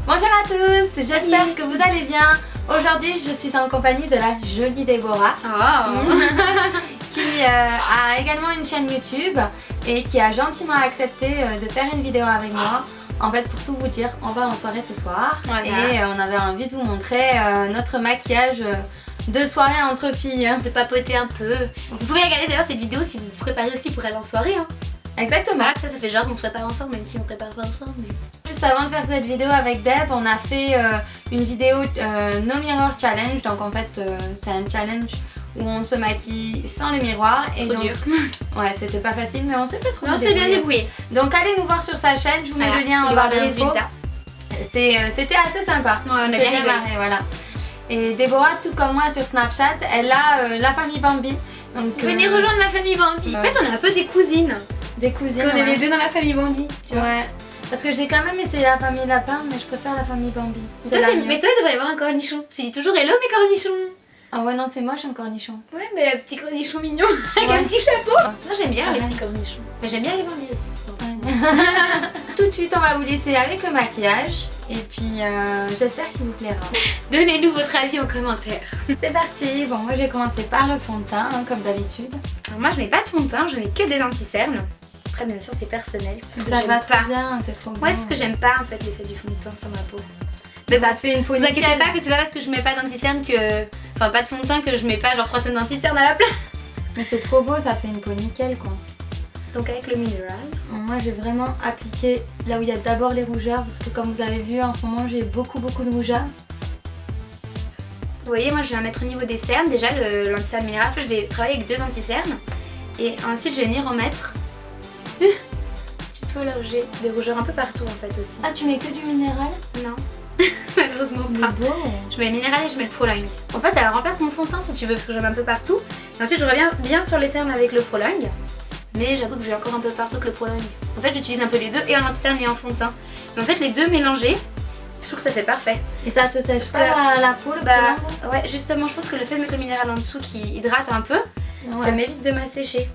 Bonjour à tous, j'espère que vous allez bien. Aujourd'hui, je suis en compagnie de la jolie Déborah qui a également une chaîne YouTube et qui a gentiment accepté de faire une vidéo avec moi. En fait, pour tout vous dire, on va en soirée ce soir et on avait envie de vous montrer notre maquillage de soirée entre filles. De papoter un peu. Vous pouvez regarder d'ailleurs cette vidéo si vous vous préparez aussi pour aller en soirée. Exactement. Voilà, ça fait genre on se prépare ensemble, même si on ne prépare pas ensemble. Mais... Juste avant de faire cette vidéo avec Deb, on a fait une vidéo No Mirror Challenge. Donc en fait, c'est un challenge où on se maquille sans le miroir. Et trop donc, dur. Ouais, c'était pas facile, mais on s'est pas trop bien on s'est bien débrouillé. Donc allez nous voir sur sa chaîne, je vous mets le lien en barre d'infos. C'était assez sympa. Ouais, on a bien marré, voilà. Et Déborah, tout comme moi sur Snapchat, elle a la famille Bambi. Donc, venez rejoindre ma famille Bambi. En fait, on est un peu des cousines. Des cousines. Parce qu'on est les deux dans la famille Bambi. Tu vois. Ouais. Parce que j'ai quand même essayé la famille Lapin, mais je préfère la famille Bambi. Mais toi, il devrait y avoir un cornichon. Tu dis toujours hello mes cornichons. Ah ouais, non, c'est moche un cornichon. Ouais, mais un petit cornichon mignon avec un petit chapeau. Moi, j'aime bien les petits cornichons. Mais j'aime bien les Bambi aussi. Tout de suite, on va vous laisser avec le maquillage. Et puis, j'espère qu'il vous plaira. Donnez-nous votre avis en commentaire. C'est parti. Bon, moi, je vais commencer par le fond de teint, comme d'habitude. Alors moi, je mets pas de fond de teint, je mets que des anti-cernes. Après, bien sûr, c'est personnel. Parce que ça va pas. trop bien, c'est trop bien. Ouais, parce que j'aime pas en fait l'effet du fond de teint sur ma peau. Mais ça te fait une peau nickel. Vous inquiétez pas que c'est pas parce que je mets pas d'anti-cerne que... Enfin, pas de fond de teint que je mets pas genre 3 tonnes d'anti-cerne à la place. Mais c'est trop beau, ça te fait une peau nickel, quoi. Donc avec le minéral. Moi, j'ai vraiment appliqué là où il y a d'abord les rougeurs. Parce que comme vous avez vu, en ce moment, j'ai beaucoup de rougeurs. Vous voyez, moi, je vais mettre au niveau des cernes. Déjà, l'anti-cerne minéral. Enfin, je vais travailler avec 2 anti-cernes. Et ensuite, je vais venir remettre... un petit peu là où j'ai des rougeurs un peu partout, en fait, aussi. Ah, tu mets que du minéral? Non. Malheureusement pas. Beau. Je mets le minéral et je mets le prolong. En fait, ça remplace mon fond de teint si tu veux, parce que j'en mets un peu partout. Et ensuite, je reviens bien sur les cernes avec le prolong. Mais j'avoue que j'ai encore un peu partout que le prolong. En fait, j'utilise un peu les deux, et en anti-cerne et en fond de teint. Mais en fait, les deux mélangés, je trouve que ça fait parfait. Et ça te sèche pas la peau, le prolong? Ouais, justement, je pense que le fait de mettre le minéral en dessous qui hydrate un peu, ça m'évite de m'assécher.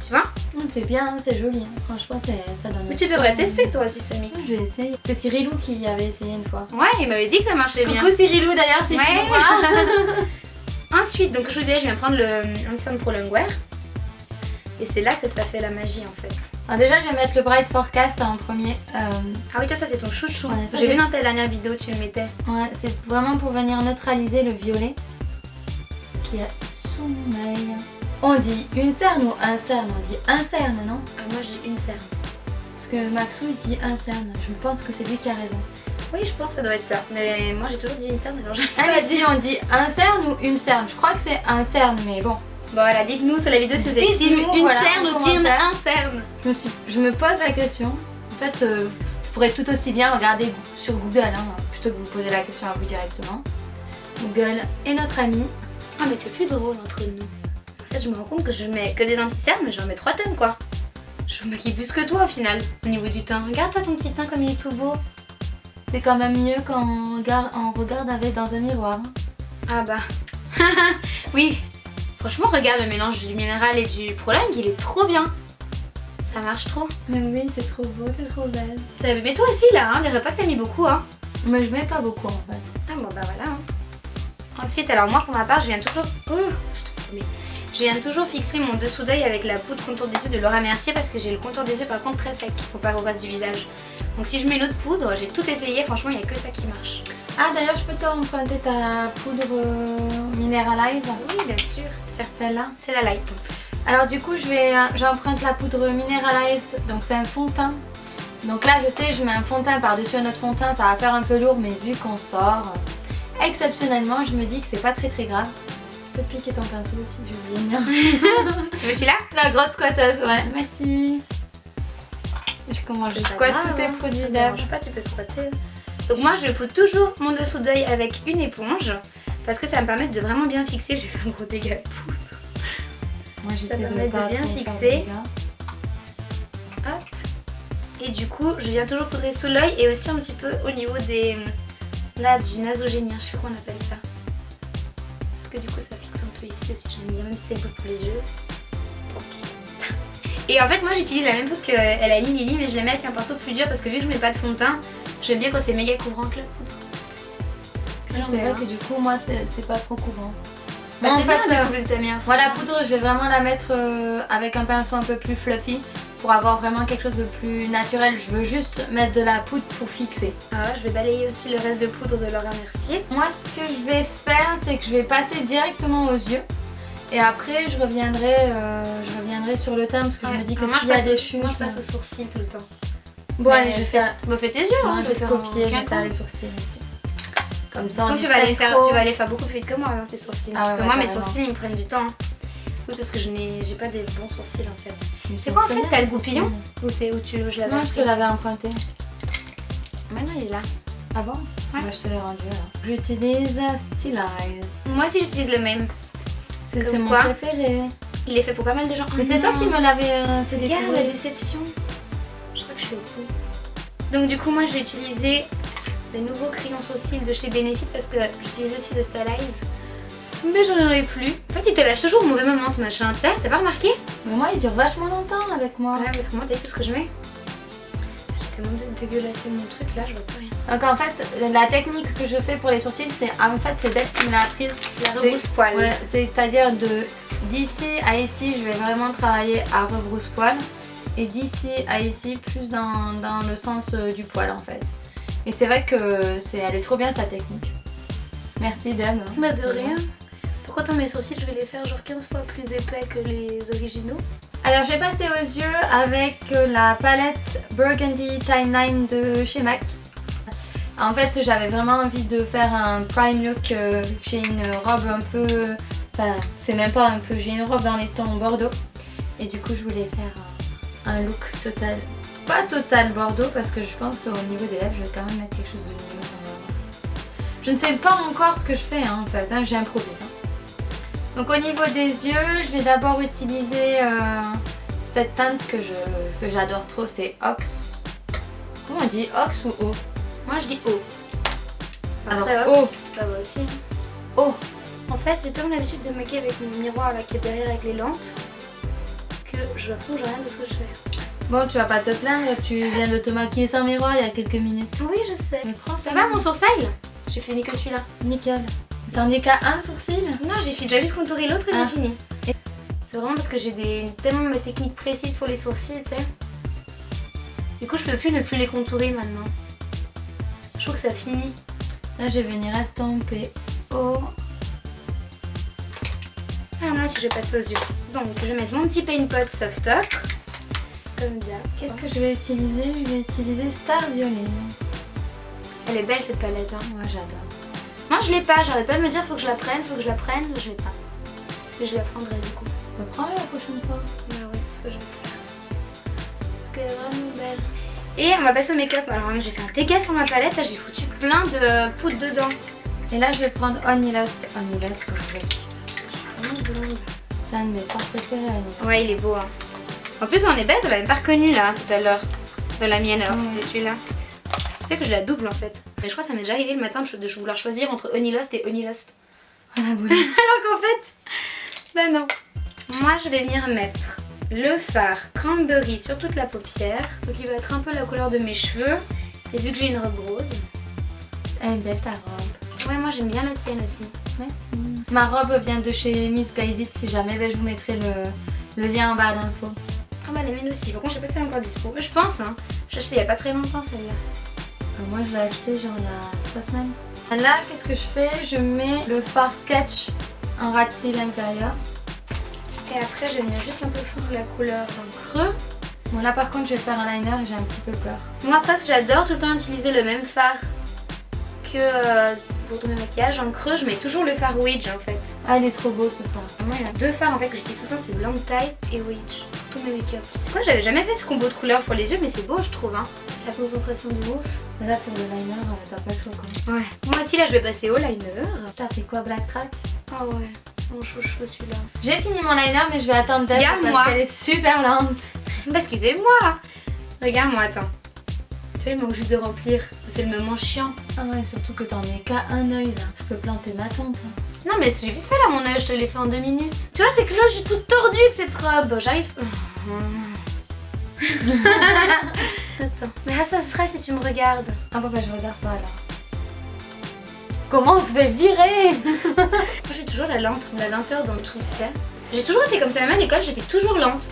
Tu vois? C'est bien, c'est joli. Franchement, ça donne. Mais tu devrais tester toi aussi ce mix. Je vais essayer. C'est Cyrilou qui avait essayé une fois. Ouais, il m'avait dit que ça marchait bien. Coucou Cyrilou d'ailleurs, si tu me vois. Ensuite, donc je vous disais, je viens prendre le anti-cerne Prolong Wear. Et c'est là que ça fait la magie en fait. Alors déjà, je vais mettre le Bright Forecast en premier. Ah oui, toi, ça c'est ton chouchou. Ouais, j'ai vu dans ta dernière vidéo, tu le mettais. Ouais, c'est vraiment pour venir neutraliser le violet qui est sous mon œil. On dit une cerne ou un cerne? On dit un cerne, non? Moi, je dis une cerne. Parce que Maxou, il dit un cerne. Je pense que c'est lui qui a raison. Oui, je pense que ça doit être ça. Mais moi, j'ai toujours dit une cerne, alors j'ai Elle a dit, on dit un cerne ou une cerne? Je crois que c'est un cerne, mais bon. Bon, voilà, dites-nous sur la vidéo si vous êtes team une cerne ou team un cerne. Je me pose la question. En fait, je pourrais tout aussi bien regarder sur Google, plutôt que vous poser la question à vous directement. Google est notre ami. Ah, mais c'est plus drôle entre nous. En fait, je me rends compte que je mets que des anti-cernes, mais j'en mets 3 tonnes, quoi. Je me maquille plus que toi, au final, au niveau du teint. Regarde-toi ton petit teint comme il est tout beau. C'est quand même mieux quand on regarde avec dans un miroir. Ah bah... oui. Franchement, regarde le mélange du minéral et du prolong, il est trop bien. Ça marche trop. Mais oui, c'est trop beau, t'es trop belle. Mais toi aussi là, on dirait pas que t'as mis beaucoup, hein. Mais je mets pas beaucoup en fait. Ah bon bah voilà. Ensuite, alors moi pour ma part, je viens toujours fixer mon dessous d'œil avec la poudre contour des yeux de Laura Mercier parce que j'ai le contour des yeux par contre très sec comparé au reste du visage. Donc si je mets l'autre poudre, j'ai tout essayé, franchement il n'y a que ça qui marche. Ah d'ailleurs je peux te emprunter ta poudre Mineralize? Oui bien sûr. Tiens, celle-là? C'est la light. Alors du coup j'emprunte la poudre Mineralize, donc c'est un fond de teint. Donc là je sais, je mets un fond de teint par-dessus un autre fond de teint, ça va faire un peu lourd, mais vu qu'on sort, exceptionnellement je me dis que c'est pas très grave. Je peux te piquer ton pinceau aussi, j'ai oublié le mien. Tu veux celui-là? La grosse squatteuse, ouais, merci. Je commence, je squatte tous tes produits d'Ève. Je sais pas, tu peux squatter. Donc moi je poudre toujours mon dessous d'œil avec une éponge parce que ça me permet de vraiment bien fixer. J'ai fait un gros dégât de poudre. Moi ça permet de bien fixer. Hop. Et du coup je viens toujours poudrer sous l'œil et aussi un petit peu au niveau des... Là du nasogénien, je sais pas comment on appelle ça. Parce que du coup ça fixe un peu ici aussi, j'aime bien, même si c'est un peu pour les yeux. Tant pis. Et en fait moi j'utilise la même poudre qu'elle a mis Lily, mais je vais mettre avec un pinceau plus dur parce que vu que je mets pas de fond de teint, J'aime bien quand c'est méga couvrant que la poudre. C'est vrai que du coup, moi, c'est pas trop couvrant. Bah, Moi, c'est en bien fait, du coup vu que t'as mis un fond. moi, la poudre, je vais vraiment la mettre avec un pinceau un peu plus fluffy pour avoir vraiment quelque chose de plus naturel. Je veux juste mettre de la poudre pour fixer. Alors là, je vais balayer aussi le reste de poudre de Laura Mercier. Moi, ce que je vais faire, c'est que je vais passer directement aux yeux. Et après, je reviendrai sur le teint parce que je me dis que s'il y a des chutes... Moi, je passe aux sourcils tout le temps. Bon, allez, je vais faire... Bah, fais tes yeux, Non, hein. je vais te copier, je vais faire les sourcils ici. Comme ça, tu vas aller faire beaucoup plus vite que moi, hein, tes sourcils. Ah parce ouais, que moi, mes carrément. sourcils, ils me prennent du temps. Hein. Oui, parce que j'ai pas des bons sourcils en fait. Ils C'est sont quoi en très fait? bien, T'as les le goupillon? sourcils. Ou c'est où je l'avais Non, je acheté? te l'avais emprunté. Maintenant, il est là. Ah bon? Ouais. Bah, je te l'ai rendu alors. J'utilise Stylize. Moi aussi, j'utilise le même. C'est Comme mon quoi préféré. Il est fait pour pas mal de gens. Mais c'est toi qui me l'avais fait Regarde la découvrir. déception. Je crois que je suis au bout. Donc du coup moi je vais utiliser le nouveau crayon sourcil de chez Benefit parce que j'utilise aussi le Stylize. Mais j'en ai plus. En fait il te lâche toujours au mauvais moment ce machin, tu sais, t'as pas remarqué? Mais moi, il dure vachement longtemps avec moi. Ouais parce que moi t'as vu tout ce que je mets? J'ai tellement dégueulassé mon truc là, je vois plus rien. Donc en fait, la technique que je fais pour les sourcils, c'est d'être qui me l'a apprise. La rebrousse-poil. Ouais, c'est-à-dire d'ici à ici, je vais vraiment travailler à rebrousse-poil. Et d'ici à ici, plus dans le sens du poil en fait. Et c'est vrai que elle est trop bien sa technique. Merci Deb. Bah de rien. Pourquoi pas mes sourcils je vais les faire genre 15 fois plus épais que les originaux? Alors je vais passer aux yeux avec la palette Burgundy Timeline de chez MAC. En fait j'avais vraiment envie de faire un prime look. J'ai une robe un peu... Enfin c'est même pas un peu, j'ai une robe dans les tons bordeaux. Et du coup je voulais faire un look total. Pas total bordeaux parce que je pense qu'au niveau des lèvres je vais quand même mettre quelque chose de mieux. Je ne sais pas encore ce que je fais en fait, j'improvise. Donc au niveau des yeux, je vais d'abord utiliser cette teinte que j'adore trop, c'est Ox. Comment on dit, Ox ou O? Moi je dis O. Alors Après, O. ça va aussi. O. En fait j'ai tellement l'habitude de me maquiller avec mon miroir là qui est derrière avec les lampes que j'ai l'impression que j'ai rien de ce que je fais. Bon, tu vas pas te plaindre, tu viens de te maquiller sans miroir il y a quelques minutes. Oui je sais. Mais prends Ça va mon sourcil? J'ai fini que celui-là. Nickel. T'en es qu'à un sourcil? Non j'ai déjà juste contouré l'autre et Ah. j'ai fini. C'est vraiment parce que j'ai tellement mes techniques précises pour les sourcils, tu sais. Du coup je peux plus ne plus les contourer maintenant. Je trouve que ça finit. Là, je vais venir estomper O. Alors moi aussi je vais passer aux yeux. Donc je vais mettre mon petit paint pot soft top. Comme d'hab. Qu'est-ce que je vais utiliser? Je vais utiliser Star Violet. Elle est belle cette palette hein. Moi, j'adore. Moi je l'ai pas, j'arrête pas de me dire faut que je la prenne, je l'ai pas. Mais je la prendrai du coup. Prends-la la prochaine fois. Bah ouais, c'est ce que je vais faire. Parce qu'elle est vraiment belle. Et on va passer au make-up. Alors j'ai fait un dégât sur ma palette, là j'ai foutu plein de poudre dedans. Et là, je vais prendre Honey Lost. Honey Lost, je vais. Vraiment blonde. C'est un de mes fards préférés, Honey. Ouais, il est beau. Hein. En plus, on est bête, on l'avait pas reconnu là tout à l'heure. De la mienne, alors Ouais. c'était celui-là. Tu sais que je la double en fait. Mais je crois que ça m'est déjà arrivé le matin de vouloir choisir entre Honey Lost et Honey Lost. Oh la boule. Alors qu'en fait, bah non. Moi, je vais venir mettre le fard cranberry sur toute la paupière. Donc il va être un peu la couleur de mes cheveux. Et vu que j'ai une robe rose. Elle est belle ta robe. Ouais, moi j'aime bien la tienne aussi. Ma robe vient de chez Miss Guided. Si jamais, je vous mettrai le lien en barre d'infos. Ah bah la mienne aussi. Par contre, je sais pas si elle est encore dispo. Je pense, hein. J'ai acheté il y a pas très longtemps celle-là. Moi, je l'ai acheté genre il y a 3 semaines. Là, qu'est-ce que je fais? Je mets le fard sketch en ras de cils inférieur. Et après, je vais venir juste un peu fondre la couleur en creux. Bon, là, par contre, je vais faire un liner et j'ai un petit peu peur. Moi, presque, j'adore tout le temps utiliser le même fard que pour tous mes maquillages. En creux, je mets toujours le fard Wedge en fait. Ah, il est trop beau ce fard. Moi, il y a deux fards en fait que j'utilise tout le temps, c'est Blanc Type et Wedge. Pour tous mes make-up. C'est quoi, j'avais jamais fait ce combo de couleurs pour les yeux, mais c'est beau, je trouve. Hein. La concentration du ouf. Mais là, pour le liner, t'as pas le choix quand même. Ouais. Moi aussi, là, je vais passer au liner. T'as fait quoi, Black Track? Ah ouais, c'est mon chouchou celui-là. J'ai fini mon liner, mais je vais attendre Deb Regarde-moi. parce qu'elle est super lente. Bah, excusez-moi. Regarde-moi, attends. Tu vois, il manque juste de remplir. C'est le moment chiant. Ah ouais, surtout que t'en es qu'à un œil là. Je peux planter ma tente. Hein. Non, mais j'ai vite fait là mon œil, je te l'ai fait en 2 minutes. Tu vois, c'est que là, je suis toute tordue avec cette robe. J'arrive. Attends. Mais ça se fera si tu me regardes. Ah bah je regarde pas là. Comment on se fait virer? Moi je suis toujours la lenteur dans tout, tu sais. J'ai toujours été comme ça, même à l'école j'étais toujours lente.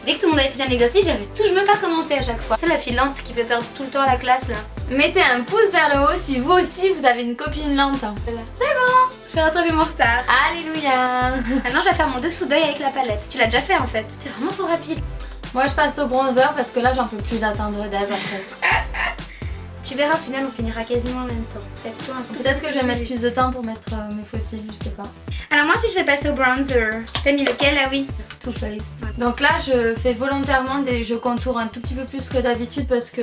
Dès que tout le monde avait fait un exercice, je même pas commencé à chaque fois. C'est la fille lente qui fait perdre tout le temps à la classe là. Mettez un pouce vers le haut si vous aussi vous avez une copine lente. Voilà. C'est bon, j'ai rattrapé mon retard. Alléluia. Maintenant je vais faire mon dessous d'œil avec la palette. Tu l'as déjà fait en fait. C'était vraiment trop rapide. Moi je passe au bronzer parce que là j'en peux plus d'attendre Dave après. Tu verras, au final on finira quasiment en même temps. Peut-être que je vais mettre plus de temps pour mettre mes faux cils, je sais pas. Alors moi si je vais passer au bronzer. T'as mis lequel? Ah oui. Too Faced. Donc là je fais volontairement je contourne un tout petit peu plus que d'habitude parce que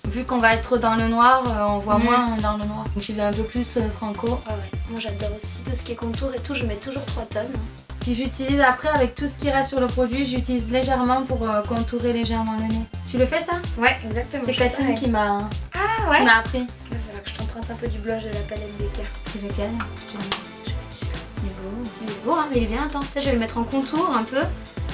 vu qu'on va être dans le noir, on voit moins dans le noir. Donc j'y vais un peu plus franco. Ah ouais, moi j'adore aussi tout ce qui est contour et tout, je mets toujours 3 tonnes. Puis j'utilise après avec tout ce qui reste sur le produit, j'utilise légèrement pour contourer légèrement le nez. Tu le fais ça? Ouais, exactement. C'est Catherine qui m'a appris. Il va falloir que je t'emprunte un peu du blush de la palette BK. C'est lequel? Il est beau. Il est beau hein, mais il est bien intense. Ça, je vais le mettre en contour un peu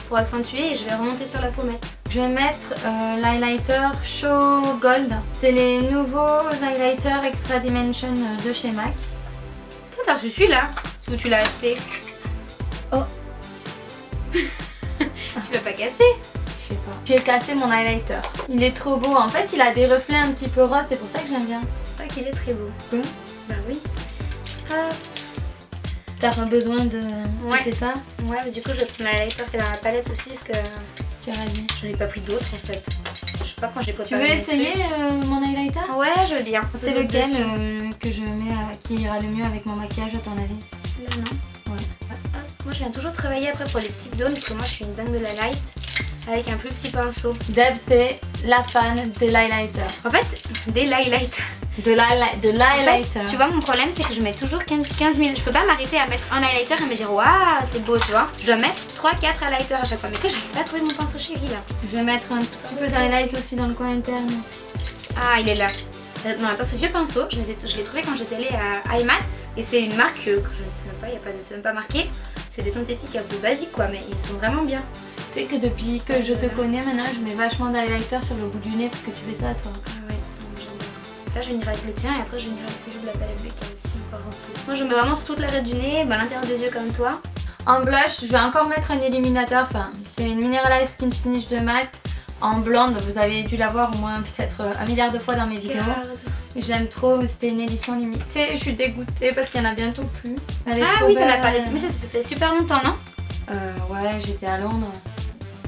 pour accentuer et je vais remonter sur la pommette. Je vais mettre l'highlighter Show Gold. C'est les nouveaux highlighters Extra Dimension de chez MAC. Toi t'as reçu celui-là? Où tu l'as acheté? Oh. Tu l'as pas cassé? Je sais pas. J'ai cassé mon highlighter. Il est trop beau. En fait, il a des reflets un petit peu roses. C'est pour ça que j'aime bien. C'est vrai qu'il est très beau. Oui. Bah oui. T'as pas besoin de ça? Ouais, mais du coup, je vais prendre l'highlighter qui est dans la palette aussi parce que Tu as dit. j'en ai pas pris d'autres en fait. Je sais pas quand j'ai Tu préparé. veux essayer mon highlighter? Ouais, je veux bien. C'est lequel que je mets qui ira le mieux avec mon maquillage à ton avis? Là, non. Ouais. Moi, je viens toujours travailler après pour les petites zones parce que moi, je suis une dingue de la light avec un plus petit pinceau. Deb, c'est la fan de l'highlighter. En fait, des highlights. De l'highlighter. En fait, tu vois, mon problème, c'est que je mets toujours 15 000. Je peux pas m'arrêter à mettre un highlighter et me dire waouh, c'est beau, tu vois. Je dois mettre 3-4 highlighters à chaque fois. Mais tu sais, j'arrive pas à trouver mon pinceau chéri là. Je vais mettre un tout petit peu d'highlight aussi dans le coin interne. Ah, il est là. Non, attends, ce vieux pinceau, je l'ai trouvé quand j'étais allée à iMat. Et c'est une marque que je ne sais même pas, c'est même pas marqué. C'est des synthétiques un peu basiques quoi, mais ils sont vraiment bien. Tu sais que depuis que je te connais maintenant, je mets vachement d'highlighter sur le bout du nez parce que tu fais ça toi. Ah ouais, j'adore. Là, je vais venir avec le tien et après, je vais venir avec celui de la palette BK aussi, encore en plus. Moi, je mets vraiment sur toute l'arête du nez, l'intérieur des yeux comme toi. En blush, je vais encore mettre un éliminateur. Enfin, c'est une Mineralized Skin Finish de MAC. En blonde, vous avez dû la voir au moins peut-être 1 milliard de fois dans mes vidéos. Je l'aime trop, c'était une édition limitée. Je suis dégoûtée parce qu'il n'y en a bientôt plus. Elle est trop oui, belle. t'en as parlé. Mais ça fait super longtemps, non? Ouais, j'étais à Londres.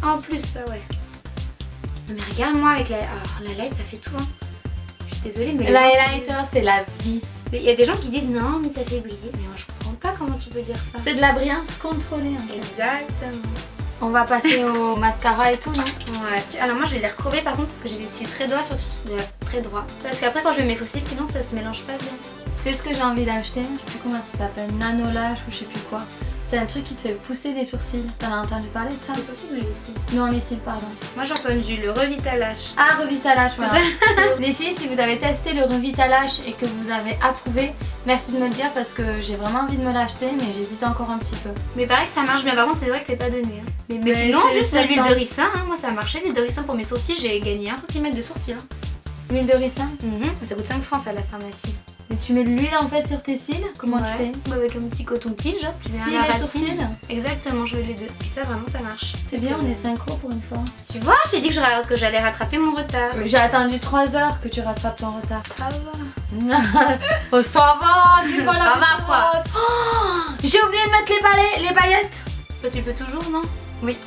En plus, ouais. Non, mais regarde-moi avec la light, ça fait tout. Hein. Je suis désolée, mais l'highlighter, c'est la vie. Il y a des gens qui disent non, mais ça fait briller. Mais moi, je comprends pas comment tu peux dire ça. C'est de la brillance contrôlée. En fait. Exactement. On va passer au mascara et tout, non? Ouais. Alors moi je vais les recrober par contre parce que j'ai les cils très droits surtout très droits. Parce qu'après quand je mets mes faux cils sinon ça se mélange pas bien. Tu sais ce que j'ai envie d'acheter? Je sais plus comment ça s'appelle, Nanolash ou je sais plus quoi. C'est un truc qui te fait pousser les sourcils. T'en as entendu parler de ça? Les sourcils ou les cils? Non, les cils, pardon. Moi j'ai entendu le Revitalash. Ah, Revitalash, voilà. Les filles, si vous avez testé le Revitalash et que vous avez approuvé, merci de me le dire parce que j'ai vraiment envie de me l'acheter mais j'hésite encore un petit peu. Mais pareil que ça marche bien, par contre c'est vrai que c'est pas donné. Hein. Mais sinon juste de l'huile de ricin, hein. Moi ça a marché, l'huile de ricin pour mes sourcils, j'ai gagné 1 cm de sourcil. Hein. L'huile de ricin? Ça coûte 5 francs à la pharmacie. Mais tu mets de l'huile en fait sur tes cils? Comment tu fais? Avec un petit coton-tige, tu mets cils un et sourcils? Exactement, je mets les deux. Et ça vraiment ça marche. C'est bien, on est synchro pour une fois. Tu vois, je t'ai dit que j'allais rattraper mon retard. J'ai attendu 3 heures que tu rattrapes ton retard. Ça va. Oh ça va, c'est pas la Ça va quoi. Oh, j'ai oublié de mettre les paillettes. Bah, tu peux toujours, non? Oui.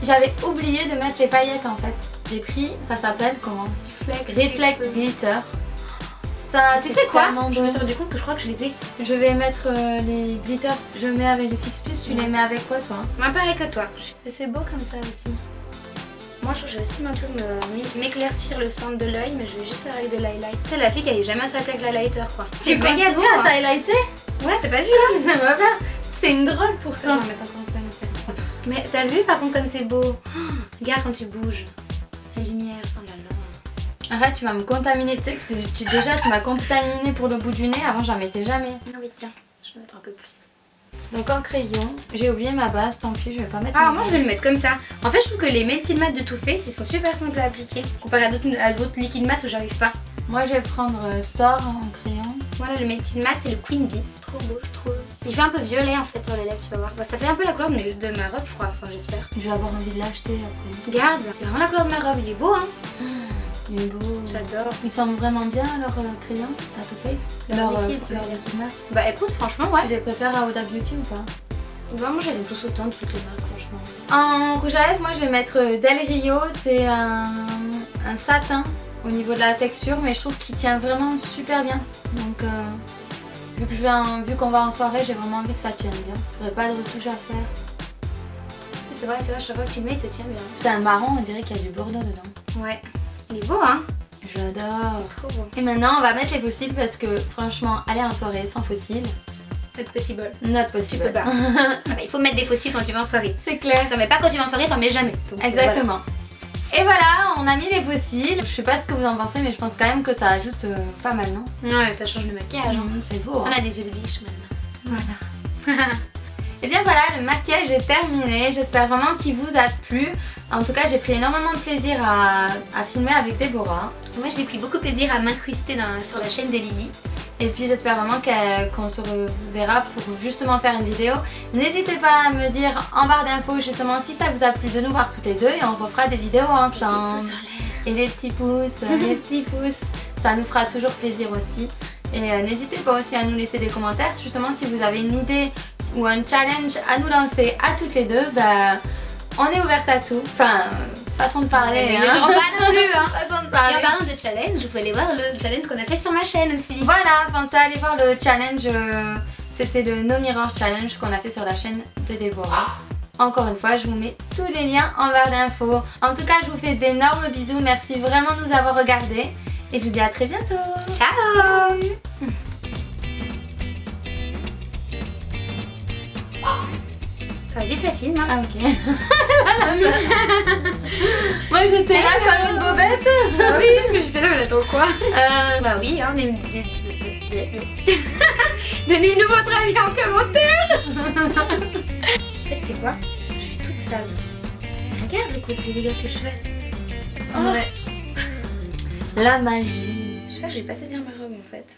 J'avais oublié de mettre les paillettes en fait. J'ai pris, ça s'appelle comment? Reflex Glitter. Ça, tu sais quoi? Je me suis bon. rendu compte que je crois que je les ai. Je vais mettre les glitters, je mets avec le Fix Plus, tu les mets avec quoi toi? Moi pareil que toi. C'est beau comme ça aussi. Moi je vais aussi un peu m'éclaircir le centre de l'œil, mais je vais juste faire avec de l'highlight. C'est la fille qui a jamais s'arrêté avec l'highlighter quoi. C'est méga beau. T'as highlighté? Ouais, t'as pas vu là? Ça va pas. C'est une drogue pour toi. Je vais en mettre encore un peu à l'intérieur. Mais t'as vu par contre comme c'est beau? Oh, regarde quand tu bouges. La lumière, oh là là. Arrête, tu vas me contaminer. Tu sais que déjà tu m'as contaminé pour le bout du nez. Avant j'en mettais jamais. Ah oui tiens, je vais mettre un peu plus. Donc en crayon, j'ai oublié ma base, tant pis, je vais pas mettre Ah, ma moi base. je vais le mettre comme ça. En fait, je trouve que les Melted Matte de Too Faced, ils sont super simples à appliquer. Comparé à d'autres liquides mat où j'arrive pas. Moi je vais prendre Sort en crayon. Voilà, le Melted Matte, c'est le Queen Bee. Trop beau, je trouve. Il fait un peu violet en fait sur les lèvres, tu vas voir. Bah, ça fait un peu la couleur de ma robe, je crois. Enfin, j'espère. Je vais avoir envie de l'acheter après. Regarde, c'est vraiment la couleur de ma robe. Il est beau, hein. Il est beau. J'adore. Ils sentent vraiment bien leur crayon à Too Faced. Leur liquide, tu veux leur dire. liquide mat. Bah écoute, franchement, ouais. Tu les préfères à Huda Beauty ou pas? Vraiment, je les aime tous autant de toutes les marques, franchement. En rouge à lèvres, moi je vais mettre Del Rio. C'est un satin au niveau de la texture, mais je trouve qu'il tient vraiment super bien. Donc vu qu'on va en soirée, j'ai vraiment envie que ça tienne bien. J'aurais pas de retouche à faire. C'est vrai, chaque fois que tu mets, il te tient bien. C'est un marron, on dirait qu'il y a du bordeaux dedans. Ouais. Il est beau, hein. J'adore. Trop beau. Et maintenant, on va mettre les fossiles parce que franchement, aller en soirée sans fossiles, Not possible. not Tu peux possible. pas. Voilà, il faut mettre des fossiles quand tu vas en soirée. C'est clair. Si t'en mets pas quand tu vas en soirée, t'en mets jamais. Donc, Exactement. Et voilà, on a mis les fossiles. Je sais pas ce que vous en pensez, mais je pense quand même que ça ajoute pas mal, non? voilà. Ouais, ça change le maquillage. Hein. C'est beau. On Hein. a des yeux de biche maintenant. Voilà. Et bien voilà, le maquillage est terminé. J'espère vraiment qu'il vous a plu. En tout cas, j'ai pris énormément de plaisir à filmer avec Déborah. Moi, j'ai pris beaucoup plaisir à m'incruster sur la chaîne de Lily. Et puis j'espère vraiment qu'on se reverra pour justement faire une vidéo. N'hésitez pas à me dire en barre d'infos justement si ça vous a plu de nous voir toutes les deux et on refera des vidéos ensemble. Et les petits pouces, les petits pouces, ça nous fera toujours plaisir aussi. Et n'hésitez pas aussi à nous laisser des commentaires justement si vous avez une idée ou un challenge à nous lancer à toutes les deux. Bah, on est ouverte à tout. Enfin, façon de parler. Mais ne diront pas non plus, hein. Façon de Et parler. en parlant de challenge, vous pouvez aller voir le challenge qu'on a fait sur ma chaîne aussi. Voilà, pensez à aller voir le challenge, c'était le No Mirror Challenge qu'on a fait sur la chaîne de Déborah. Encore une fois, je vous mets tous les liens en barre d'infos. En tout cas, je vous fais d'énormes bisous, merci vraiment de nous avoir regardés et je vous dis à très bientôt. Ciao. Vas-y, ça filme. Hein. Ah ok. Moi j'étais là comme une bobette. Ah oui, mais j'étais là, mais attends quoi? Euh, Bah oui, hein, donnez-nous votre avis en commentaire. En fait, c'est quoi? Je suis toute sale. Regarde les dégâts que je fais. Oh. Ouais. La magie. Je sais pas, j'ai pas assez bien ma robe en fait.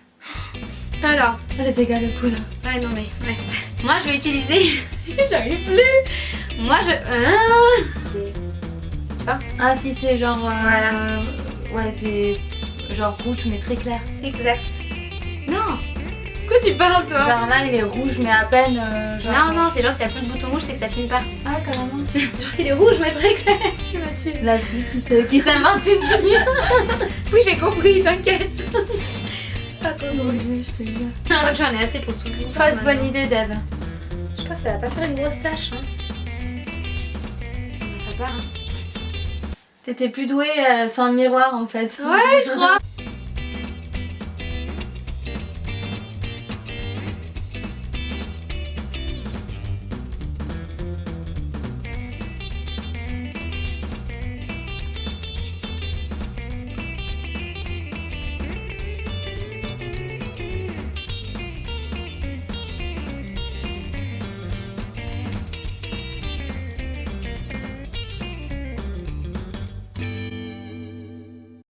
Alors, Les dégâts de poudre. ouais, non mais, ouais. Moi, je vais utiliser. J'arrive plus. Moi, Ah si c'est genre... Voilà. Ouais c'est genre rouge mais très clair. Exact. Non. Pourquoi tu parles toi? Genre là il est rouge mais à peine genre... Non, non, c'est genre, s'il y a plus de bouton rouge, c'est que ça filme pas. Ah carrément. Genre, s'il est rouge, mais très clair. Tu m'as tué. La fille qui s'invente une vie. Oui, j'ai compris, t'inquiète. Attends, drôle. Je te jure. Je crois que j'en ai assez pour tout. Fausse bonne idée Deb. Je pense que ça va pas faire une grosse tâche. Hein. Ça part. Hein. T'étais plus douée sans le miroir en fait. Ouais, je crois.